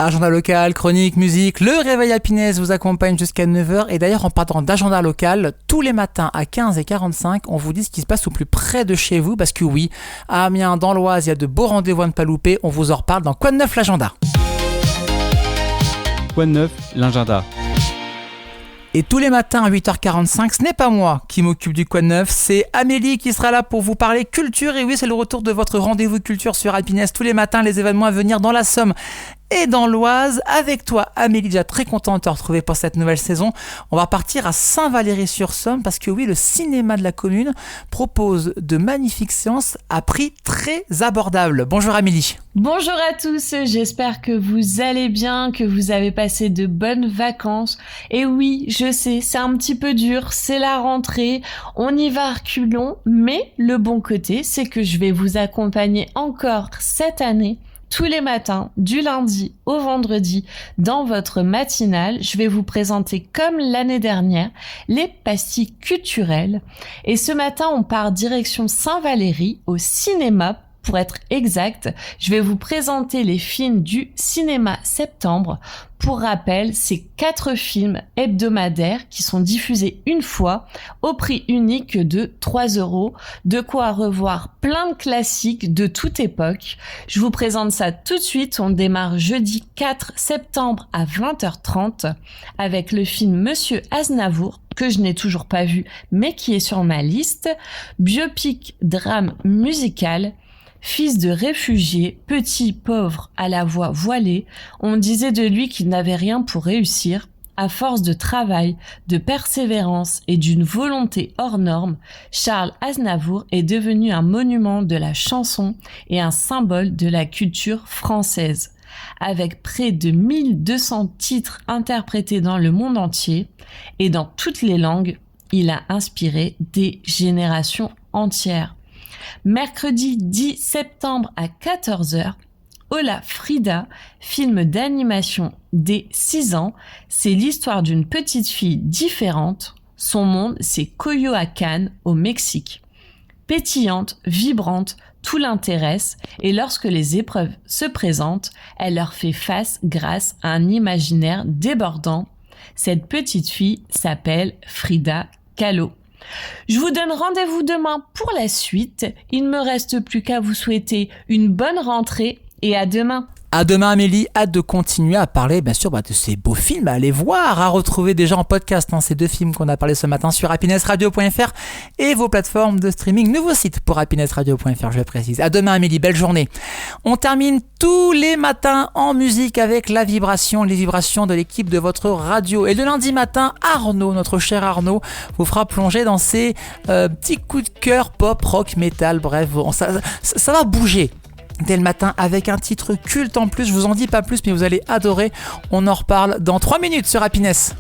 Agenda local, chronique, musique, le réveil Happiness vous accompagne jusqu'à 9h. Et d'ailleurs, en parlant d'agenda local, tous les matins à 15h45, on vous dit ce qui se passe au plus près de chez vous. Parce que oui, à Amiens, dans l'Oise, il y a de beaux rendez-vous à ne pas louper. On vous en reparle dans Quoi de neuf l'agenda. Quoi de neuf l'agenda. Et tous les matins à 8h45, ce n'est pas moi qui m'occupe du Quoi de neuf, c'est Amélie qui sera là pour vous parler culture. Et oui, c'est le retour de votre rendez-vous culture sur Happiness. Tous les matins, les événements à venir dans la Somme et dans l'Oise. Avec toi, Amélie, déjà très contente de te retrouver pour cette nouvelle saison. On va partir à Saint-Valery-sur-Somme parce que oui, le cinéma de la commune propose de magnifiques séances à prix très abordable. Bonjour Amélie. Bonjour à tous, j'espère que vous allez bien, que vous avez passé de bonnes vacances. Et oui, je sais, c'est un petit peu dur, c'est la rentrée, on y va à reculons, mais le bon côté, c'est que je vais vous accompagner encore cette année. Tous les matins, du lundi au vendredi, dans votre matinale, je vais vous présenter, comme l'année dernière, les pastilles culturelles. Et ce matin, on part direction Saint-Valery, au cinéma. Pour être exact, je vais vous présenter les films du Cinéma Septembre. Pour rappel, c'est 4 films hebdomadaires qui sont diffusés une fois au prix unique de 3 €. De quoi revoir plein de classiques de toute époque. Je vous présente ça tout de suite. On démarre jeudi 4 septembre à 20h30 avec le film Monsieur Aznavour, que je n'ai toujours pas vu, mais qui est sur ma liste. Biopic, drame musical. Fils de réfugié, petit pauvre à la voix voilée, on disait de lui qu'il n'avait rien pour réussir. À force de travail, de persévérance et d'une volonté hors norme, Charles Aznavour est devenu un monument de la chanson et un symbole de la culture française. Avec près de 1200 titres interprétés dans le monde entier et dans toutes les langues, il a inspiré des générations entières. Mercredi 10 septembre à 14h, Hola Frida, film d'animation dès 6 ans. C'est l'histoire d'une petite fille différente. Son monde, c'est Coyoacán, au Mexique. Pétillante, vibrante, tout l'intéresse et lorsque les épreuves se présentent, elle leur fait face grâce à un imaginaire débordant. Cette petite fille s'appelle Frida Kahlo. Je vous donne rendez-vous demain pour la suite. Il ne me reste plus qu'à vous souhaiter une bonne rentrée et à demain. À demain Amélie, hâte de continuer à parler bien sûr de ces beaux films à aller voir, à retrouver déjà en podcast ces 2 films qu'on a parlé ce matin sur happinessradio.fr et vos plateformes de streaming. Nouveau site pour happinessradio.fr, je précise. À demain Amélie, belle journée. On termine tous les matins en musique avec les vibrations de l'équipe de votre radio. Et le lundi matin, Arnaud, notre cher Arnaud, vous fera plonger dans ses petits coups de cœur pop, rock, métal, bref, ça va bouger dès le matin avec un titre culte en plus. Je vous en dis pas plus, mais vous allez adorer. On en reparle dans 3 minutes sur Happiness.